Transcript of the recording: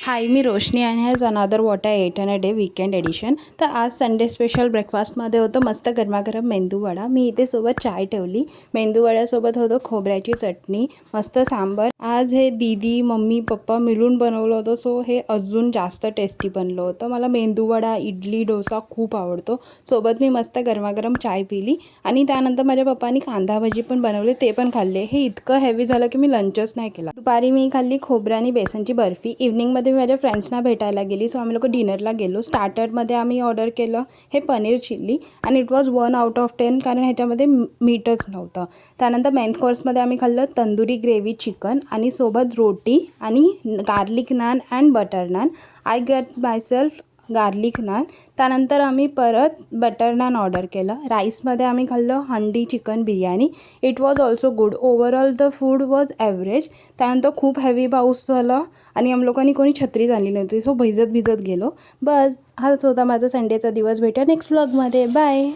हाय, मी रोशनी आणि has another what I eat in a day weekend edition. तर आज संडे स्पेशल ब्रेकफास्टमध्ये होतं मस्त गरमागरम मेंदूवडा. मी इथे सोबत चाय ठेवली. मेंदूवड्यासोबत होतं खोबऱ्याची चटणी, मस्त सांबर. आज हे दीदी, मम्मी, पप्पा मिळून बनवलं होतं, सो हे अजून जास्त टेस्टी बनलं होतं. मला मेंदूवडा, इडली, डोसा खूप आवडतो. सोबत मी मस्त गरमागरम चाय पिली आणि त्यानंतर माझ्या पप्पांनी कांदा भजी पण बनवले, ते पण खाल्ले. हे इतकं हेवी झालं की मी लंचच नाही केला. दुपारी मी खाल्ली खोबरं आणि बेसनची बर्फी. इव्हनिंगमध्ये मी माझ्या फ्रेंड्सना भेटायला गेली, सो आम्ही लोक डिनरला गेलो. स्टार्टरमध्ये आम्ही ऑर्डर केलं हे पनीर चिल्ली आणि इट वॉज 1 आउट ऑफ 10 कारण ह्याच्यामध्ये मीठच नव्हतं. त्यानंतर मेन कोर्समध्ये आम्ही खाल्लं तंदुरी ग्रेव्ही चिकन आणि सोबत रोटी आणि garlic naan and butter naan. I get myself garlic naan. त्यानंतर आम्ही परत बटर नान ऑर्डर केलं. राईसमध्ये आम्ही खाल्लं handi chicken biryani. It was also good. Overall the food was average. त्यानंतर खूप हेवी पाऊस झाला आणि आम लोकांनी कोणी छत्री आणली नव्हती, सो भिजत गेलो. बस हाच होता माझा संडेचा दिवस. भेटूया नेक्स्ट व्लॉगमध्ये. बाय.